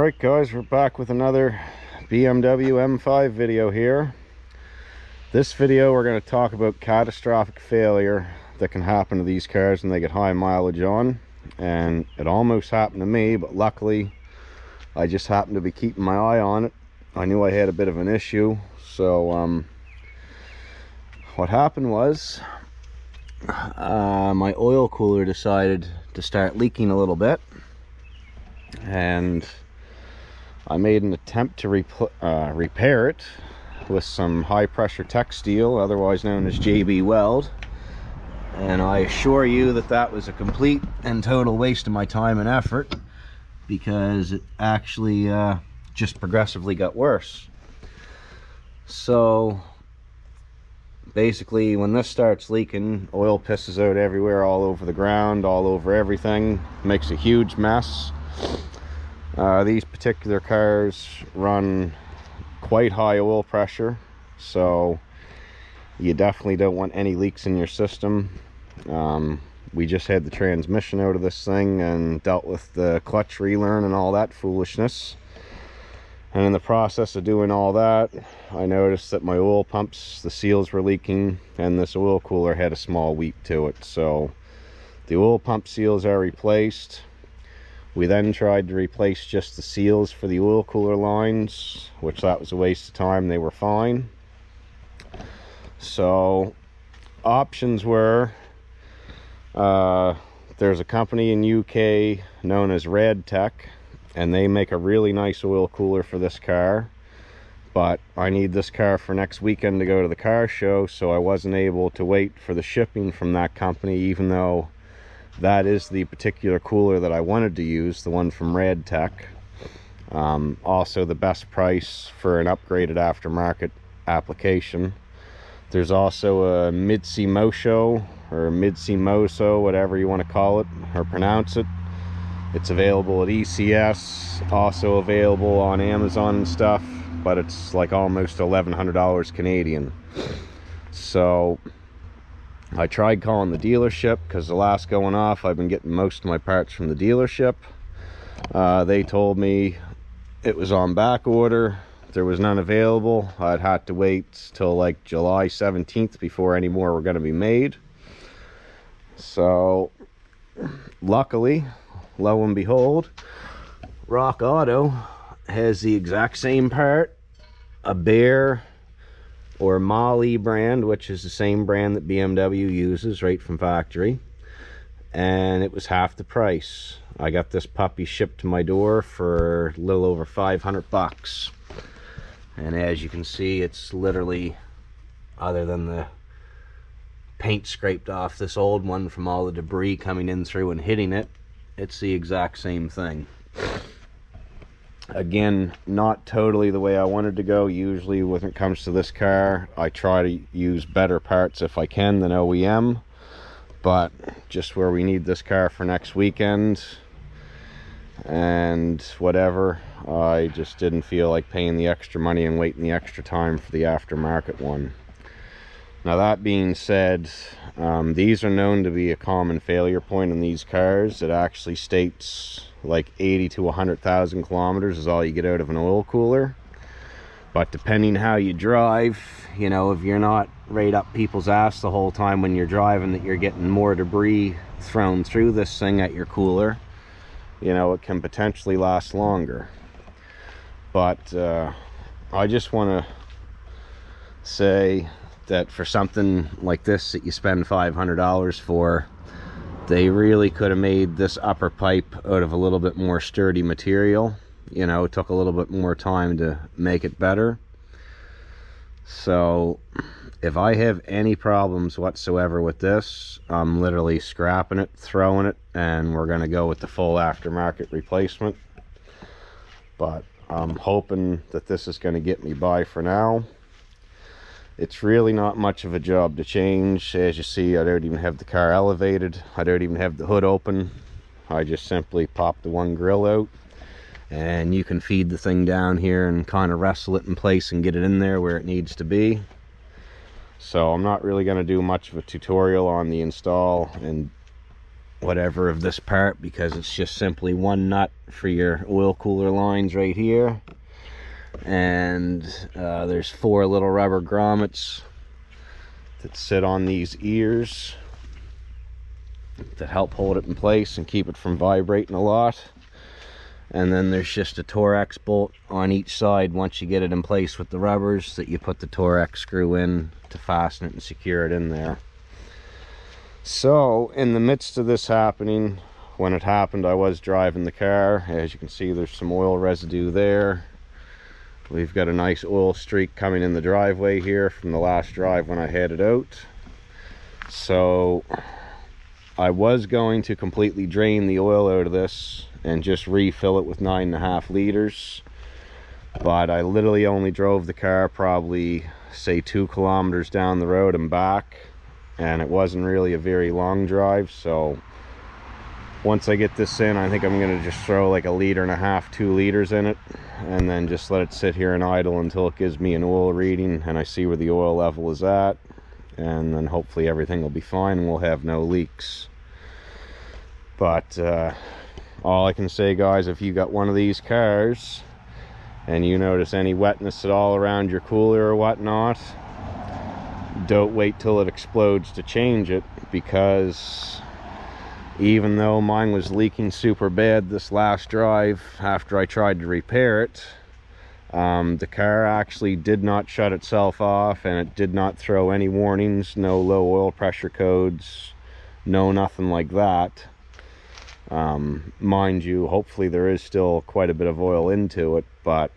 Alright guys, we're back with another BMW M5 video here. This video we're going to talk about catastrophic failure that can happen to these cars when they get high mileage on. And it almost happened to me, but luckily I just happened to be keeping my eye on it. I knew I had a bit of an issue. So what happened was my oil cooler decided to start leaking a little bit, and I made an attempt to repair it with some high pressure tech steel, otherwise known as JB Weld, and I assure you that that was a complete and total waste of my time and effort, because it actually just progressively got worse. So basically, when this starts leaking, oil pisses out everywhere, all over the ground, all over everything, makes a huge mess. These particular cars run quite high oil pressure, so you definitely don't want any leaks in your system. We just had the transmission out of this thing and dealt with the clutch relearn and all that foolishness. And in the process of doing all that, I noticed that my oil pumps, the seals were leaking, and this oil cooler had a small weep to it. So the oil pump seals are replaced. We then tried to replace just the seals for the oil cooler lines, which that was a waste of time. They were fine. So options were, there's a company in UK known as Red Tech, and they make a really nice oil cooler for this car, but I need this car for next weekend to go to the car show, so I wasn't able to wait for the shipping from that company, even though that is the particular cooler that I wanted to use, the one from Red Tech. Also the best price for an upgraded aftermarket application. There's also a Mitsimoto, or Mitsimoto, whatever you want to call it or pronounce it. It's available at ECS, also available on Amazon and stuff, but it's like almost $1,100 Canadian. So I tried calling the dealership, because the last going off I've been getting most of my parts from the dealership. They told me it was on back order, there was none available. I'd had to wait till like July 17th before any more were going to be made. So luckily, lo and behold, Rock Auto has the exact same part, a Bear or Molly brand, which is the same brand that BMW uses right from factory, and it was half the price. I got this puppy shipped to my door for a little over 500 bucks, and as you can see, it's literally, other than the paint scraped off this old one from all the debris coming in through and hitting it, it's the exact same thing. Again, not totally the way I wanted to go. Usually when it comes to this car, I try to use better parts if I can than OEM, but just where we need this car for next weekend and whatever, I just didn't feel like paying the extra money and waiting the extra time for the aftermarket one. Now that being said, these are known to be a common failure point in these cars. It actually states like 80 to 100,000 kilometers is all you get out of an oil cooler. But depending how you drive, you know, if you're not right up people's ass the whole time when you're driving, that you're getting more debris thrown through this thing at your cooler, you know, it can potentially last longer. But I just want to say that for something like this that you spend $500 for, they really could have made this upper pipe out of a little bit more sturdy material. You know, it took a little bit more time to make it better. So if I have any problems whatsoever with this, I'm literally scrapping it, throwing it, and we're going to go with the full aftermarket replacement. But I'm hoping that this is going to get me by for now. It's really not much of a job to change. As you see, I don't even have the car elevated. I don't even have the hood open. I just simply pop the one grill out, and you can feed the thing down here and kind of wrestle it in place and get it in there where it needs to be. So I'm not really going to do much of a tutorial on the install and whatever of this part, because it's just simply one nut for your oil cooler lines right here, and there's 4 little rubber grommets that sit on these ears that help hold it in place and keep it from vibrating a lot. And then there's just a Torx bolt on each side once you get it in place with the rubbers, that you put the Torx screw in to fasten it and secure it in there. So in the midst of this happening, when it happened, I was driving the car. As you can see, there's some oil residue there. We've got a nice oil streak coming in the driveway here from the last drive when I had it out. So I was going to completely drain the oil out of this and just refill it with 9.5 liters, but I literally only drove the car probably, say, 2 kilometers down the road and back, and it wasn't really a very long drive. So once I get this in, I think I'm going to just throw like 1.5 liters, 2 liters in it, and then just let it sit here and idle until it gives me an oil reading and I see where the oil level is at, and then hopefully everything will be fine and we'll have no leaks. But all I can say, guys, if you got one of these cars and you notice any wetness at all around your cooler or whatnot, don't wait till it explodes to change it, because even though mine was leaking super bad this last drive after I tried to repair it, the car actually did not shut itself off, and it did not throw any warnings, no low oil pressure codes, no nothing like that. Mind you, hopefully there is still quite a bit of oil into it, but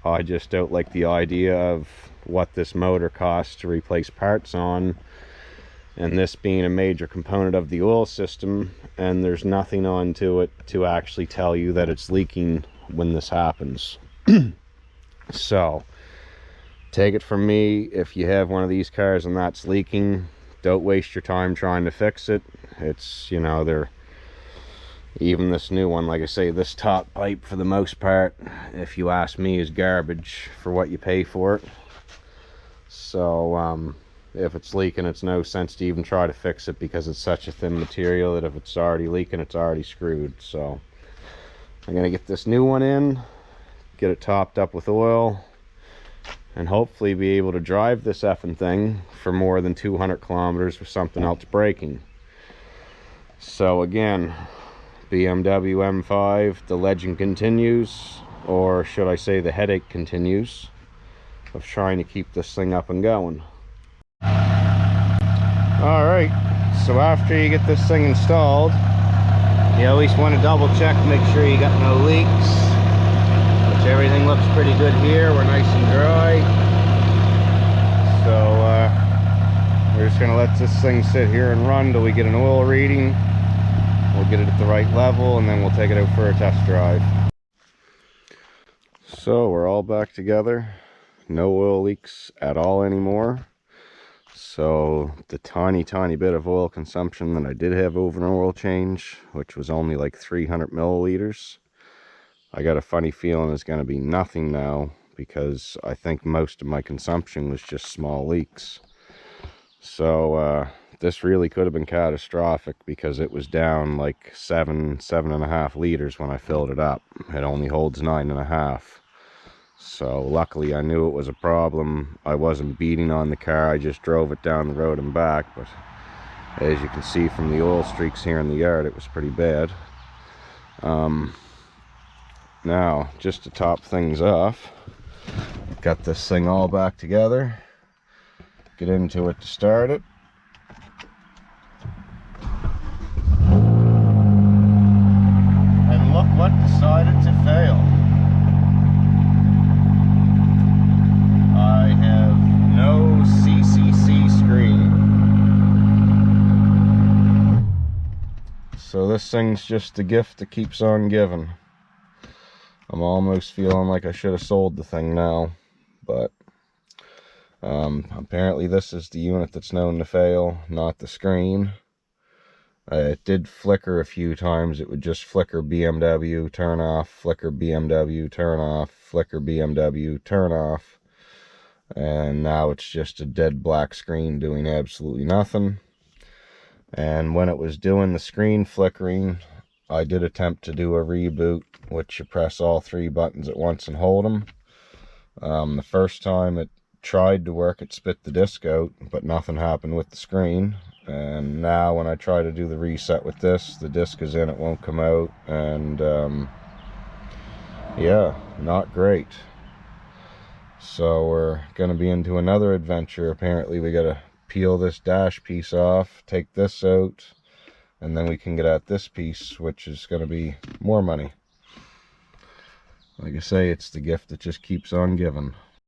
I just don't like the idea of what this motor costs to replace parts on, and this being a major component of the oil system, and there's nothing onto it to actually tell you that it's leaking when this happens. So take it from me, if you have one of these cars and that's leaking, don't waste your time trying to fix it. It's, you know, they're, even this new one, like I say, this top pipe for the most part, if you ask me, is garbage for what you pay for it. So if it's leaking, it's no sense to even try to fix it, because it's such a thin material that if it's already leaking, it's already screwed. So I'm gonna get this new one in, get it topped up with oil, and hopefully be able to drive this effing thing for more than 200 kilometers with something else breaking. So again, BMW M5, the legend continues, or should I say the headache continues, of trying to keep this thing up and going. Alright, so after you get this thing installed, you always want to double check, make sure you got no leaks, which everything looks pretty good here. We're nice and dry. So we're just going to let this thing sit here and run till we get an oil reading. We'll get it at the right level, and then we'll take it out for a test drive. So we're all back together. No oil leaks at all anymore. So the tiny bit of oil consumption that I did have over an oil change, which was only like 300 milliliters, I got a funny feeling is going to be nothing now, because I think most of my consumption was just small leaks. So this really could have been catastrophic, because it was down like 7.5 liters when I filled it up. It only holds 9.5. So luckily I knew it was a problem. I wasn't beating on the car, I just drove it down the road and back. But as you can see from the oil streaks here in the yard, it was pretty bad. Now, just to top things off, got this thing all back together. Get into it to start it. And look what decided to fail. I have no CCC screen. So this thing's just a gift that keeps on giving. I'm almost feeling like I should have sold the thing now, but apparently this is the unit that's known to fail, not the screen. It did flicker a few times. It would just flicker BMW, turn off, flicker BMW, turn off, flicker BMW, turn off. And now it's just a dead black screen doing absolutely nothing. And when it was doing the screen flickering, I did attempt to do a reboot, which you press all 3 buttons at once and hold them. The first time it tried to work, it spit the disc out, but nothing happened with the screen. And now when I try to do the reset with this, the disc is in, it won't come out, and yeah, not great. So we're going to be into another adventure. Apparently we got to peel this dash piece off, take this out, and then we can get at this piece, which is going to be more money. Like I say, it's the gift that just keeps on giving.